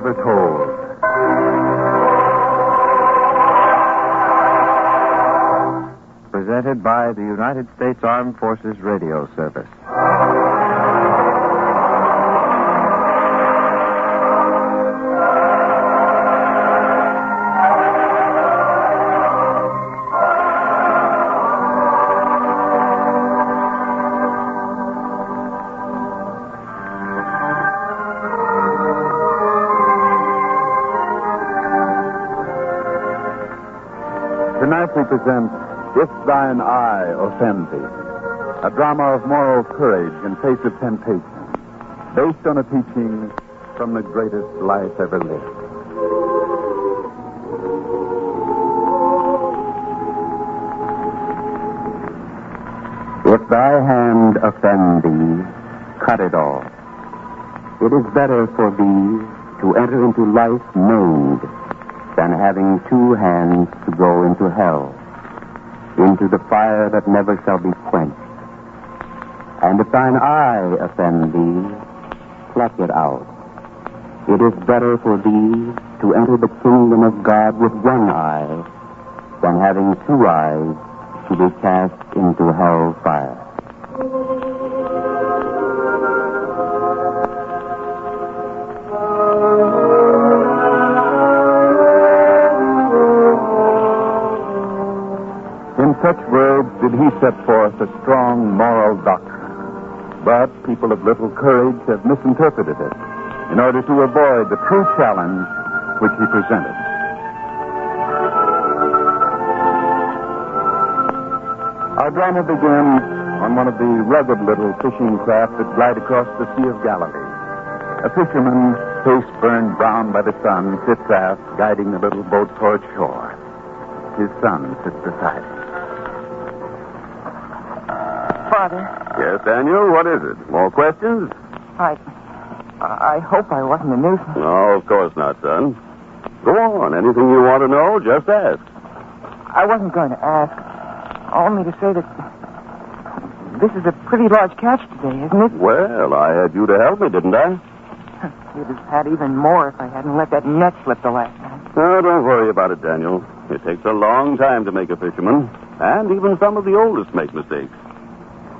ever told. Presented by the United States Armed Forces Radio Service. Tonight we present If Thine Eye Offend Thee, a drama of moral courage in face of temptation, based on a teaching from the greatest life ever lived. If thy hand offend thee, cut it off. It is better for thee to enter into life maimed than having two hands to go into hell, into the fire that never shall be quenched. And if thine eye offend thee, pluck it out. It is better for thee to enter the kingdom of God with one eye than having two eyes to be cast into hell fire. In such words did he set forth a strong moral doctrine. But people of little courage have misinterpreted it in order to avoid the true challenge which he presented. Our drama begins on one of the rugged little fishing craft that glide across the Sea of Galilee. A fisherman, face burned brown by the sun, sits aft, guiding the little boat toward shore. His son sits beside him. Father. Yes, Daniel, what is it? More questions? I hope I wasn't a nuisance. No, of course not, son. Go on. Anything you want to know, just ask. I wasn't going to ask. Only to say that this is a pretty large catch today, isn't it? Well, I had you to help me, didn't I? You'd have had even more if I hadn't let that net slip the last time. Oh, don't worry about it, Daniel. It takes a long time to make a fisherman, and even some of the oldest make mistakes.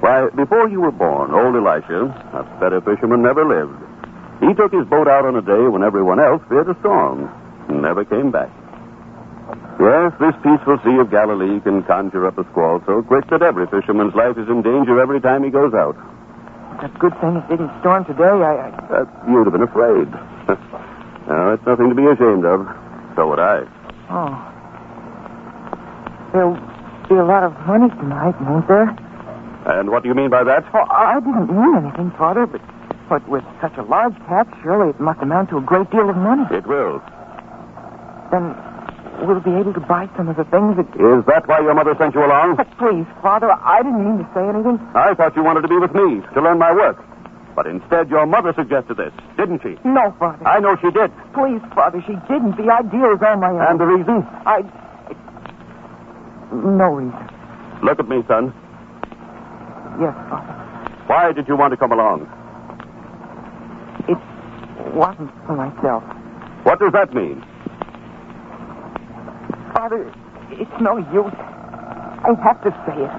Why, before you were born, old Elisha, a better fisherman, never lived. He took his boat out on a day when everyone else feared a storm and never came back. Yes, this peaceful Sea of Galilee can conjure up a squall so quick that every fisherman's life is in danger every time he goes out. It's a good thing it didn't storm today. You'd have been afraid. No, it's nothing to be ashamed of. So would I. Oh. There'll be a lot of money tonight, won't there? And what do you mean by that? Oh, I didn't mean anything, Father, but with such a large catch, surely it must amount to a great deal of money. It will. Then we'll be able to buy some of the things that... Is that why your mother sent you along? But please, Father, I didn't mean to say anything. I thought you wanted to be with me, to learn my work. But instead, your mother suggested this, didn't she? No, Father. I know she did. Please, Father, she didn't. The idea is on my own. And the reason? No reason. Look at me, son. Yes, Father. Why did you want to come along? It wasn't for myself. What does that mean? Father, it's no use. I have to say it.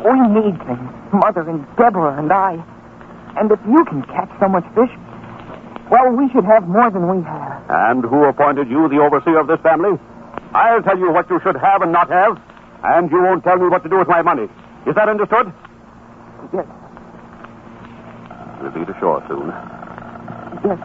We need things, Mother and Deborah and I. And if you can catch so much fish, well, we should have more than we have. And who appointed you the overseer of this family? I'll tell you what you should have and not have, and you won't tell me what to do with my money. Is that understood? Yes. We'll be to shore soon. Yes.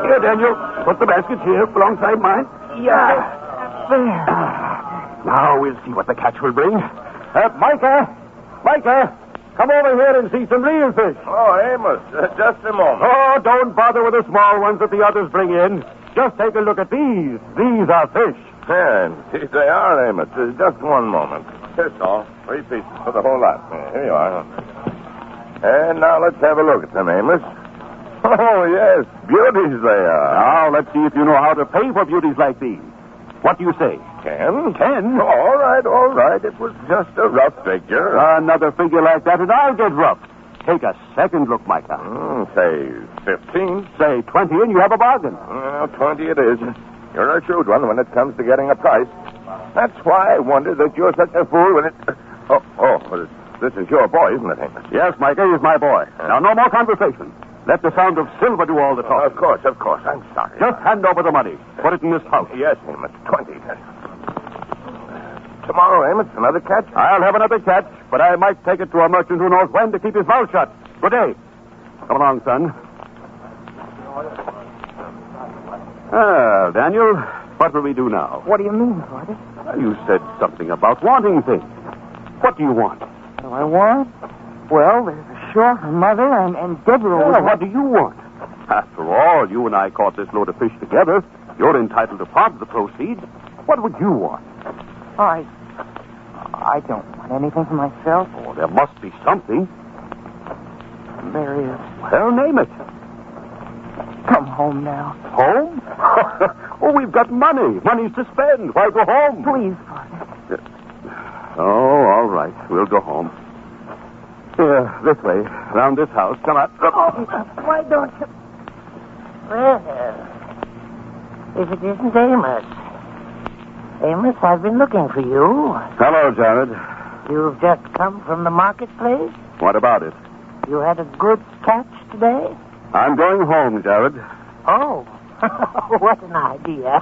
Here, Daniel. Put the baskets here alongside mine. Yeah. There. Now we'll see what the catch will bring. Micah! Come over here and see some real fish. Oh, Amos, just a moment. Oh, don't bother with the small ones that the others bring in. Just take a look at these. These are fish. And they are, Amos. Just one moment. Here's all. 3 pieces for the whole lot. Here you are. And now let's have a look at them, Amos. Oh, yes, beauties they are. Now, let's see if you know how to pay for beauties like these. What do you say? 10? 10? All right. It was just a rough figure. Another figure like that, and I'll get rough. Take a second look, Micah. Say 15. Say 20, and you have a bargain. Well, 20 it is. You're a shrewd one when it comes to getting a price. That's why I wonder that you're such a fool when it... Oh, this is your boy, isn't it, Amos? Yes, Micah, he's my boy. Now, no more conversation. Let the sound of silver do all the talking. Of course. I'm sorry. Just hand over the money. Put it in this pouch. Yes, Amos, 20. Tomorrow, Amos, another catch? I'll have another catch, but I might take it to a merchant who knows when to keep his mouth shut. Good day. Come along, son. Daniel, what will we do now? What do you mean, Father? You said something about wanting things. What do you want? What do I want? Well, there's a shore for Mother and Deborah. Well, what do you want? After all, you and I caught this load of fish together. You're entitled to part of the proceeds. What would you want? I don't want anything for myself. Oh, there must be something. There is. Well, name it. Come home now. Home? Oh, we've got money. Money to spend. Why go home? Please, Father. Oh, all right. We'll go home. Here, this way. Around this house. Come on. Why don't you... Well, if it isn't Amos. Amos, I've been looking for you. Hello, Jared. You've just come from the marketplace? What about it? You had a good catch today? I'm going home, Jared. Oh, what an idea.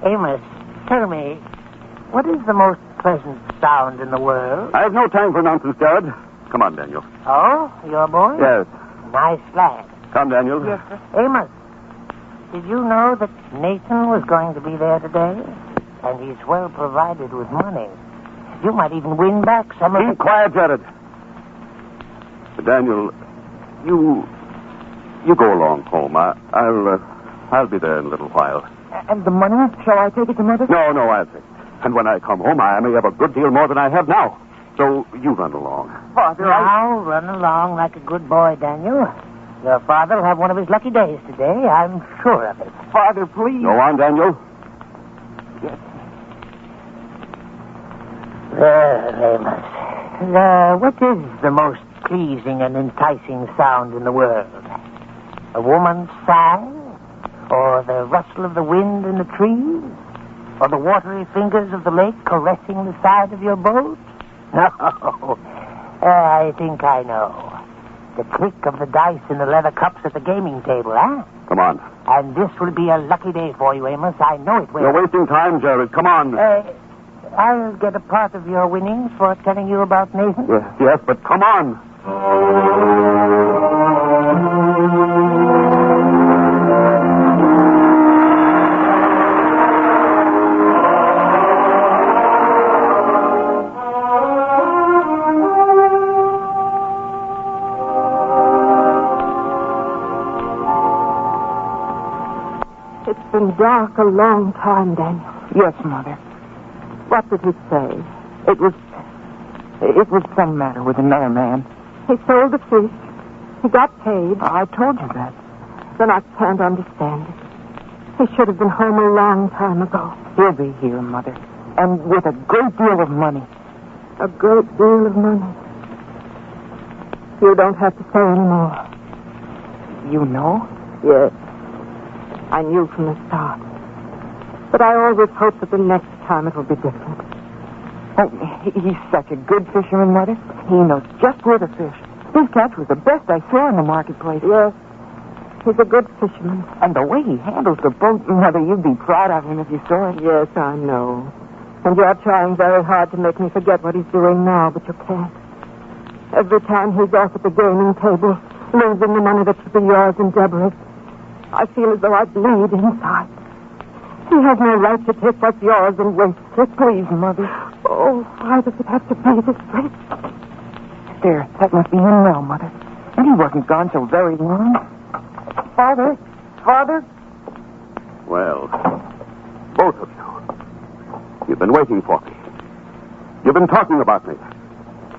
Amos, tell me, what is the most pleasant sound in the world? I have no time for nonsense, Jared. Come on, Daniel. Oh, your boy? Yes. Nice lad. Come, Daniel. Yes, sir. Amos, did you know that Nathan was going to be there today? And he's well provided with money. You might even win back some of Be it. quiet, Jared. Daniel, you go along home. I'll be there in a little while. And the money? Shall I take it to Mother? No, I'll take it. And when I come home, I may have a good deal more than I have now. So you run along. Father, Now, run along like a good boy, Daniel. Your father will have one of his lucky days today. I'm sure of it. Father, please. Go on, Daniel. Yes. Well, Amos, what is the most pleasing and enticing sound in the world? A woman's sigh? Or the rustle of the wind in the trees? Or the watery fingers of the lake caressing the side of your boat? No. I think I know. The click of the dice in the leather cups at the gaming table, huh? Come on. And this will be a lucky day for you, Amos. I know it will. You're wasting time, Jared. Come on. I'll get a part of your winnings for telling you about Nathan. Yes, but come on. It's been dark a long time, Daniel. Yes, Mother. What did he say? It was some matter with another man. He sold the fish. He got paid. I told you that. Then I can't understand it. He should have been home a long time ago. He'll be here, Mother. And with a great deal of money. A great deal of money. You don't have to say any more. You know? Yes. I knew from the start. But I always hope that the next time it will be different. Oh, he's such a good fisherman, Mother. He knows just where to fish. His catch was the best I saw in the marketplace. Yes. He's a good fisherman. And the way he handles the boat, Mother, you'd be proud of him if you saw it. Yes, I know. And you're trying very hard to make me forget what he's doing now, but you can't. Every time he's off at the gaming table, losing the money that should be yours and Deborah's, I feel as though I bleed inside. He has no right to take what's yours and waste it. Please, Mother. Oh, why does it have to be this way? There, that must be him now, Mother. And he wasn't gone so very long. Father? Father? Well, both of you. You've been waiting for me. You've been talking about me.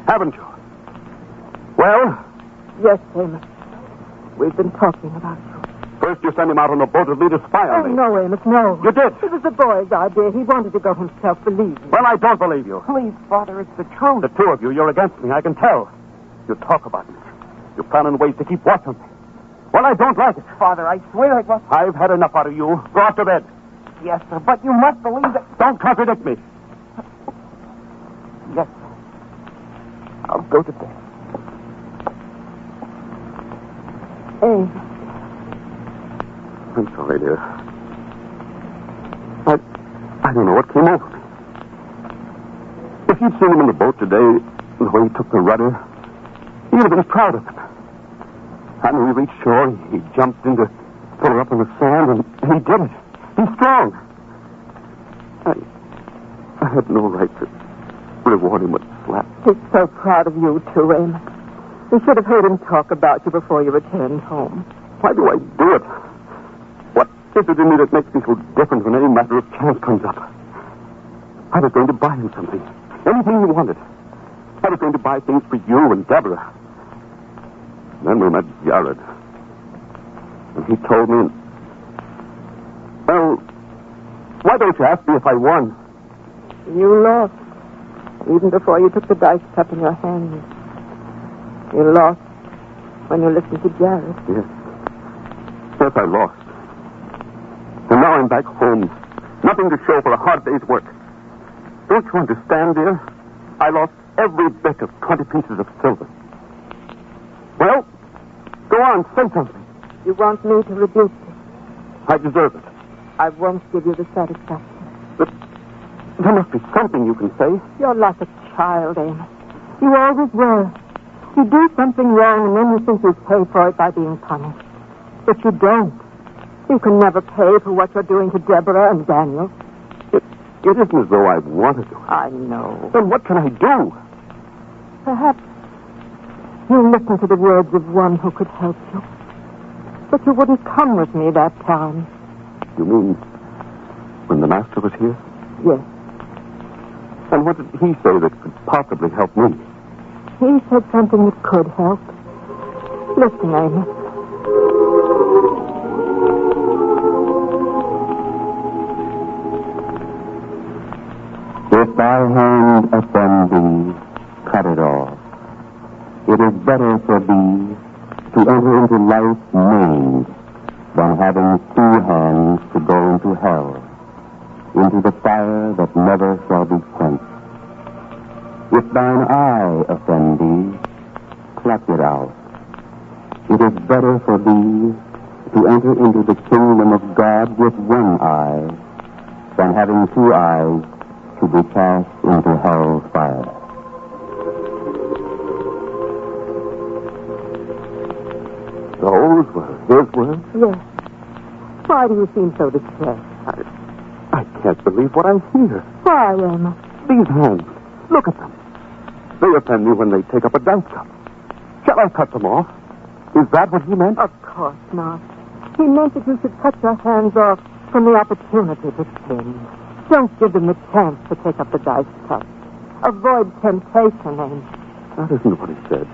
haven't you? Well? Yes, Amos. We've been talking about you. First you sent him out on a boat with me to spy on me. No, Amos, no. You did? It was the boy's idea. He wanted to go himself, believe me. Well, I don't believe you. Please, Father, it's the truth. The two of you, you're against me, I can tell. You talk about me. You plan on ways to keep watch on me. Well, I don't like it. Father, I swear it was... I've had enough out of you. Go off to bed. Yes, sir, but you must believe that... Don't contradict me. Yes, sir. I'll go to bed. Amos. I'm sorry, dear. I don't know what came over me. If you'd seen him in the boat today, the way he took the rudder, you'd have been proud of him. And when he reached shore, he jumped in to pull her up in the sand, and he did it. He's strong. I had no right to reward him with a slap. He's so proud of you, too, Amos. You should have heard him talk about you before you returned home. Why do I do it? What is it in me that makes me so different when any matter of chance comes up? I was going to buy him something. Anything he wanted. I was going to buy things for you and Deborah. Then we met Jared. And he told me... Well, why don't you ask me if I won? You lost. Even before you took the dice cup in your hand. You lost when you listened to Jared. Yes. Yes, I lost. And now I'm back home. Nothing to show for a hard day's work. Don't you understand, dear? I lost every bit of 20 pieces of silver. Well, go on, say something. You want me to rebuke you? I deserve it. I won't give you the satisfaction. But there must be something you can say. You're like a child, Amos. You always were. You do something wrong, and then you think you pay for it by being punished. But you don't. You can never pay for what you're doing to Deborah and Daniel. It isn't as though I wanted to. I know. Then what can I do? Perhaps you listen to the words of one who could help you. But you wouldn't come with me that time. You mean when the master was here? Yes. And what did he say that could possibly help me? He said something that could help. Listen, Amos. If thy hand offend thee, cut it off. It is better for thee to enter into life maimed than having 2 hands to go into hell, into the fire that never shall be quenched. If thine eye offend thee, pluck it out. It is better for thee to enter into the kingdom of God with 1 eye than having 2 eyes to be cast into hell's fire. Those were his words? Yes. Why do you seem so distressed? I can't believe what I hear. Why, Amos? These hands, look at them. They offend me when they take up a dice cup. Shall I cut them off? Is that what he meant? Of course not. He meant that you should cut your hands off from the opportunity to sin. Don't give them the chance to take up the dice cup. Avoid temptation, Amos. That isn't what he said.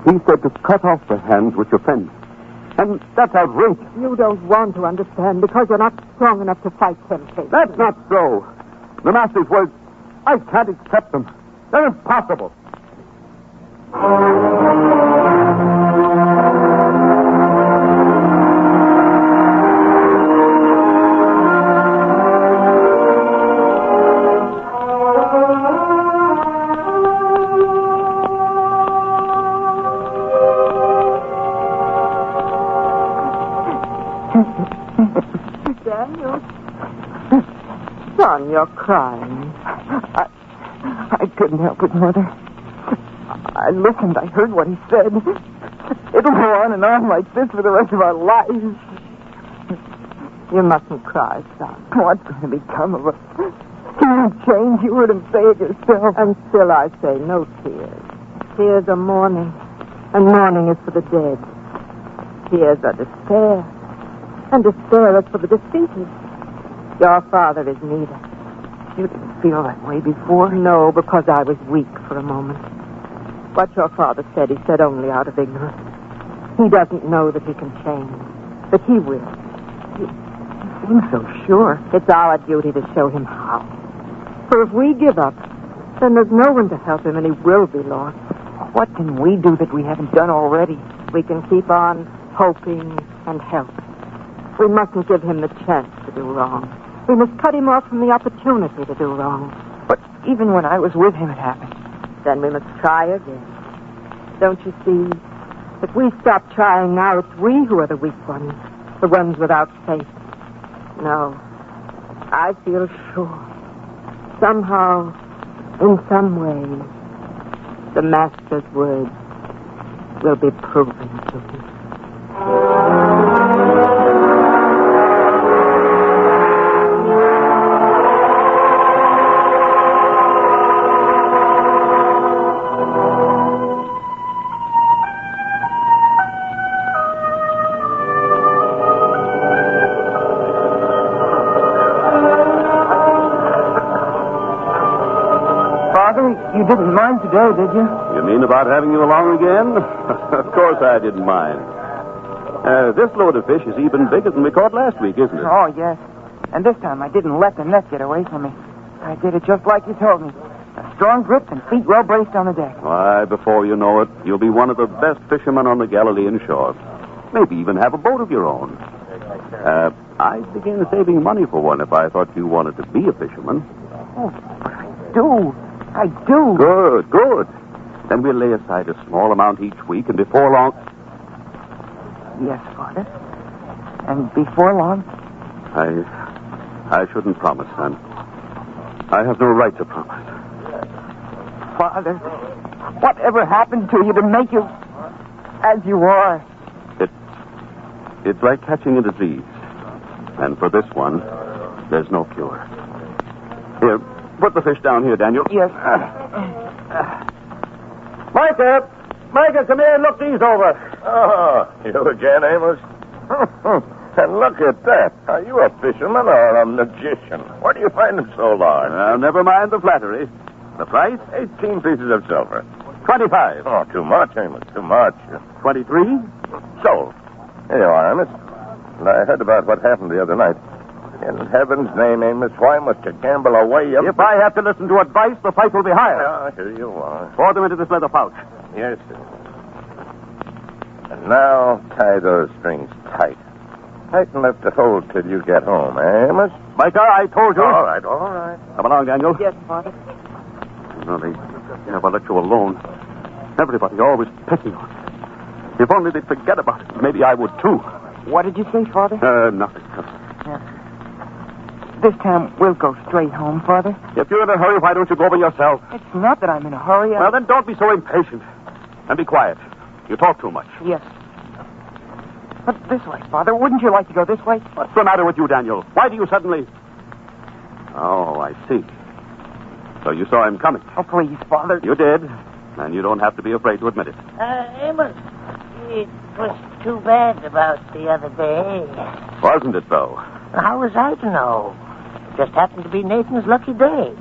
He said to cut off the hands which offend. And that's outrageous. You don't want to understand because you're not strong enough to fight temptation. That's not so. The master's words, I can't accept them. They're impossible. Daniel. Son, you're crying. I couldn't help it, Mother. I listened. I heard what he said. It'll go on and on like this for the rest of our lives. You mustn't cry, son. What's going to become of us? He won't change. You heard him say it yourself. And still I say no tears. Tears are mourning, and mourning is for the dead. Tears are despair, and despair is for the defeated. Your father is neither. You didn't feel that way before? No, because I was weak for a moment. What your father said, he said only out of ignorance. He doesn't know that he can change. But he will. You seem so sure. It's our duty to show him how. For if we give up, then there's no one to help him and he will be lost. What can we do that we haven't done already? We can keep on hoping and helping. We mustn't give him the chance to do wrong. We must cut him off from the opportunity to do wrong. But even when I was with him, it happened. Then we must try again. Don't you see? If we stop trying now, it's we who are the weak ones, the ones without faith. No, I feel sure. Somehow, in some way, the Master's words will be proven to me. You didn't mind today, did you? You mean about having you along again? Of course I didn't mind. This load of fish is even bigger than we caught last week, isn't it? Oh, yes. And this time I didn't let the net get away from me. I did it just like you told me. A strong grip and feet well braced on the deck. Why, before you know it, you'll be one of the best fishermen on the Galilean shore. Maybe even have a boat of your own. I'd begin saving money for one if I thought you wanted to be a fisherman. Oh, but I do. I do. Good, good. Then we'll lay aside a small amount each week, and before long... Yes, Father. And before long? I shouldn't promise, son. I have no right to promise. Father, whatever happened to you to make you as you are? It's like catching a disease. And for this one, there's no cure. Here, put the fish down here, Daniel. Yes. Micah! Micah, come here and look these over. Oh, you again, Amos? And look at that. Are you a fisherman or a magician? Where do you find them so large? Never mind the flattery. The price? 18 pieces of silver. 25. Oh, too much, Amos, too much. 23? Sold. Here you are, Amos. And I heard about what happened the other night. In heaven's name, Amos, why must you gamble away? If I have to listen to advice, the fight will be higher. Ah, here you are. Pour them into this leather pouch. Yes, sir. And now tie those strings tight. Tight enough to hold till you get home, eh, Amos? Micah, I told you. All right, all right. Come along, Daniel. Yes, Father. No, they never let you alone. Everybody always picking on you. If only they'd forget about it, maybe I would, too. What did you say, Father? Nothing. Yes. This time we'll go straight home, Father. If you're in a hurry, why don't you go by yourself? It's not that I'm in a hurry. Well, then don't be so impatient. And be quiet. You talk too much. Yes. But this way, Father. Wouldn't you like to go this way? What's the matter with you, Daniel? Why do you suddenly... Oh, I see. So you saw him coming. Oh, please, Father. You did. And you don't have to be afraid to admit it. Amos, it was too bad about the other day. Wasn't it, though? How was I to know? It just happened to be Nathan's lucky day.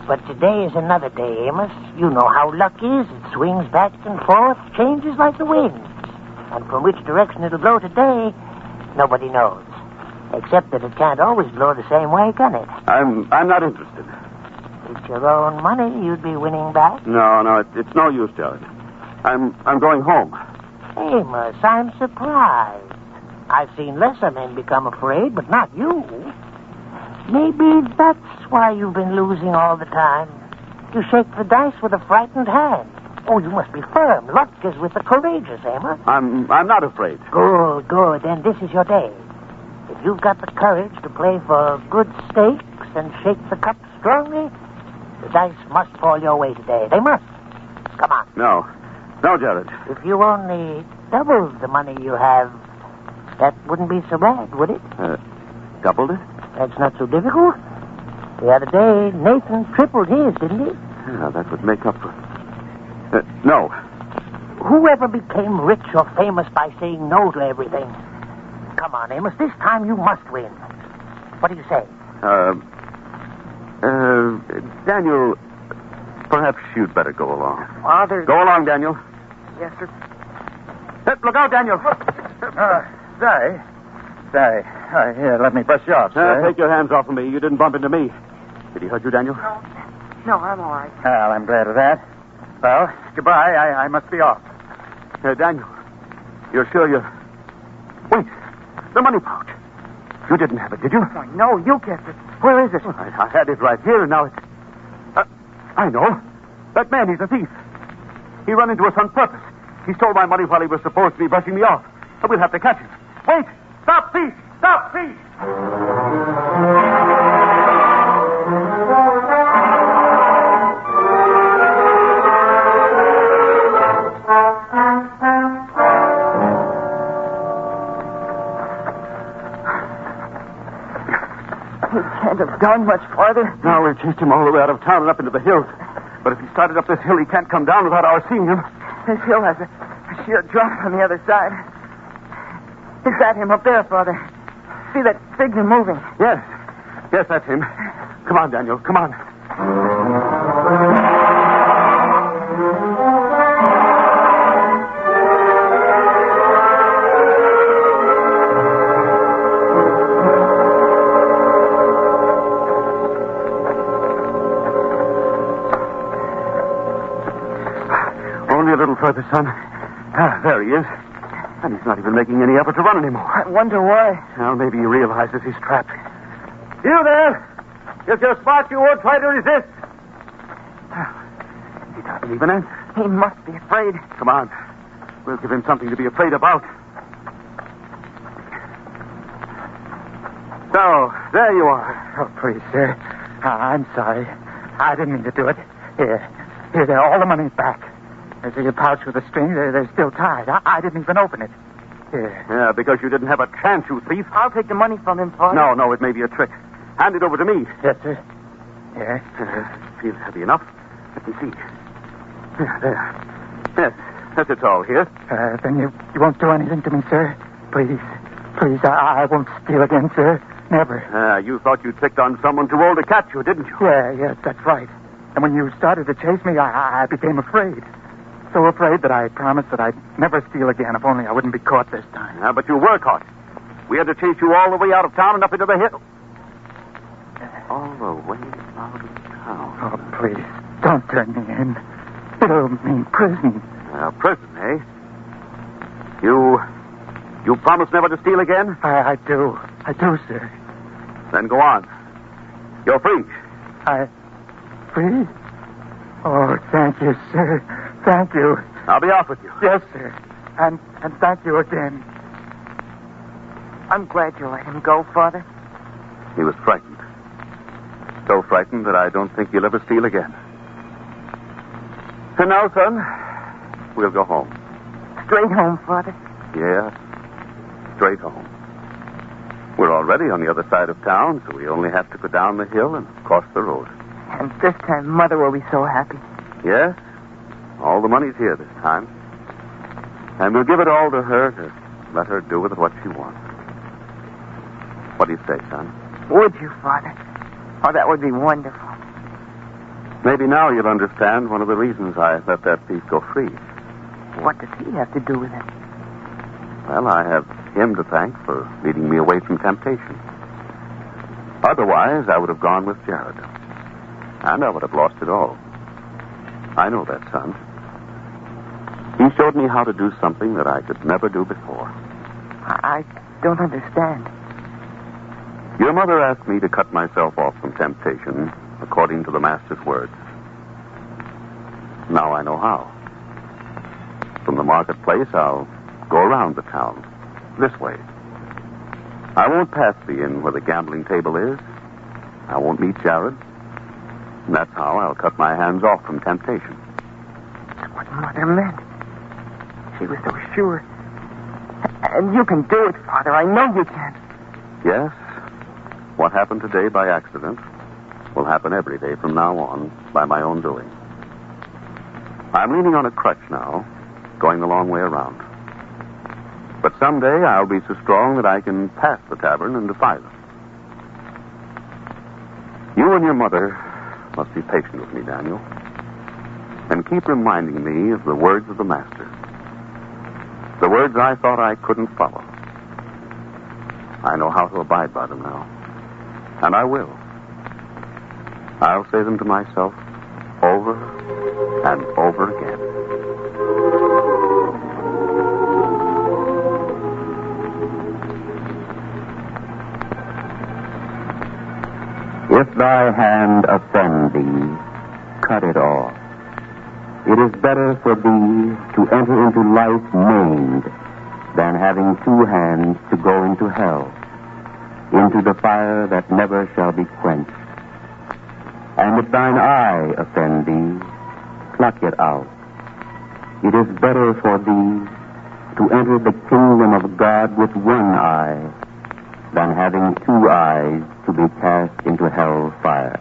But today is another day, Amos. You know how luck is. It swings back and forth, changes like the wind. And from which direction it'll blow today, nobody knows. Except that it can't always blow the same way, can it? I'm not interested. It's your own money you'd be winning back. No, it's no use, Jared. I'm going home. Amos, I'm surprised. I've seen lesser men become afraid, but not you. Maybe that's why you've been losing all the time. You shake the dice with a frightened hand. Oh, you must be firm. Luck is with the courageous, Amos. I'm not afraid. Good, good. Then this is your day. If you've got the courage to play for good stakes and shake the cup strongly, the dice must fall your way today. They must. Come on. No, Jared. If you only doubled the money you have, that wouldn't be so bad, would it? Doubled it? That's not so difficult. The other day, Nathan tripled his, didn't he? Yeah, that would make up for... No. Whoever became rich or famous by saying no to everything? Come on, Amos. This time you must win. What do you say? Daniel, perhaps you'd better go along. Father. Go along, Daniel. Yes, sir. Look out, Daniel. Sorry. Here, let me brush you off, sir. Take your hands off of me. You didn't bump into me. Did he hurt you, Daniel? No, I'm all right. Well, I'm glad of that. Well, goodbye. I must be off. Daniel, you're sure you're... Wait, the money pouch. You didn't have it, did you? Why, no, you kept it. Where is it? Well, I had it right here, and now it's... I know. That man, he's a thief. He ran into us on purpose. He stole my money while he was supposed to be brushing me off. We'll have to catch him. Wait! Stop, thief! Stop, thief! He can't have gone much farther. Now we've chased him all the way out of town and up into the hills. But if he started up this hill, he can't come down without our seeing him. This hill has a sheer drop on the other side. Is that him up there, Father? See that figure moving? Yes. Yes, that's him. Come on, Daniel. Come on. Only a little further, son. There he is. And he's not even making any effort to run anymore. I wonder why. Well, maybe he realizes he's trapped. You there! If you're smart, you won't try to resist. He doesn't even answer. He must be afraid. Come on. We'll give him something to be afraid about. So, there you are. Oh, please, sir. I'm sorry. I didn't mean to do it. Here, there. All the money's back. There's a pouch with a string. They're still tied. I didn't even open it. Here. Yeah, because you didn't have a chance, you thief. I'll take the money from him, Father. No, it may be a trick. Hand it over to me. Yes, sir. Here. Feels heavy enough. Let me see. There. Yes, it's all here. Then you won't do anything to me, sir? Please, I won't steal again, sir. Never. You thought you'd picked on someone too old to catch you, didn't you? Yes, that's right. And when you started to chase me, I became afraid. So afraid that I promised that I'd never steal again if only I wouldn't be caught this time. But you were caught. We had to chase you all the way out of town and up into the hill. All the way out of town. Oh, please, don't turn me in. It'll mean prison. Prison, eh? You promised never to steal again? I do, sir. Then go on. You're free. Free? Oh, thank you, sir. Thank you. I'll be off with you. Yes, sir. And thank you again. I'm glad you let him go, Father. He was frightened. So frightened that I don't think he'll ever steal again. And now, son, we'll go home. Straight home, Father. Yeah, straight home. We're already on the other side of town, so we only have to go down the hill and cross the road. And this time, Mother will be so happy. Yes? All the money's here this time. And we'll give it all to her to let her do with it what she wants. What do you say, son? Would you, Father? Oh, that would be wonderful. Maybe now you'll understand one of the reasons I let that thief go free. What does he have to do with it? Well, I have him to thank for leading me away from temptation. Otherwise, I would have gone with Jared. And I would have lost it all. I know that, son. He showed me how to do something that I could never do before. I don't understand. Your mother asked me to cut myself off from temptation according to the Master's words. Now I know how. From the marketplace, I'll go around the town. This way. I won't pass the inn where the gambling table is. I won't meet Jared. And that's how I'll cut my hands off from temptation. That's what Mother meant. She was so sure. And you can do it, Father. I know you can. Yes. What happened today by accident will happen every day from now on by my own doing. I'm leaning on a crutch now, going the long way around. But someday I'll be so strong that I can pass the tavern and defy them. You and your mother must be patient with me, Daniel. And keep reminding me of the words of the Master. The words I thought I couldn't follow. I know how to abide by them now. And I will. I'll say them to myself over and over again. If thy hand offend thee, cut it off. It is better for thee to enter into life maimed than having two hands to go into hell, into the fire that never shall be quenched. And if thine eye offend thee, pluck it out. It is better for thee to enter the kingdom of God with one eye than having two eyes to be cast into hell fire.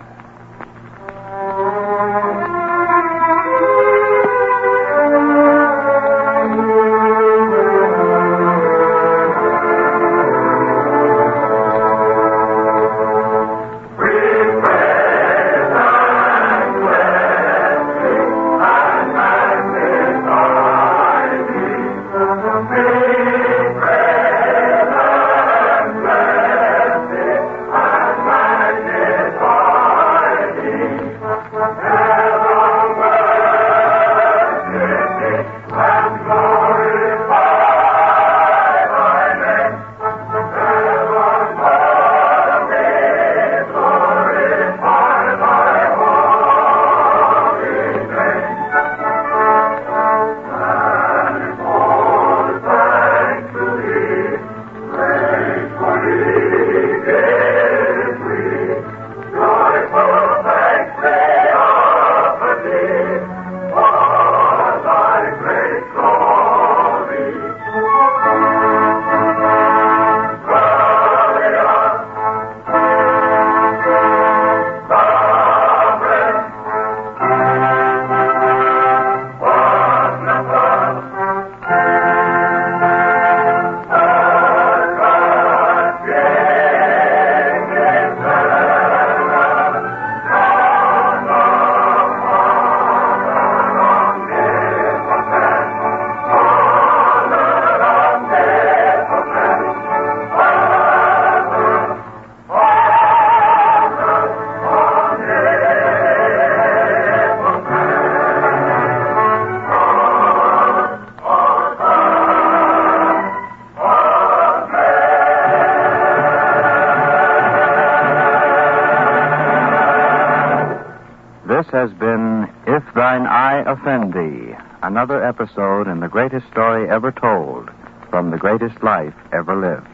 This has been If Thine Eye Offend Thee, another episode in the greatest story ever told from the greatest life ever lived.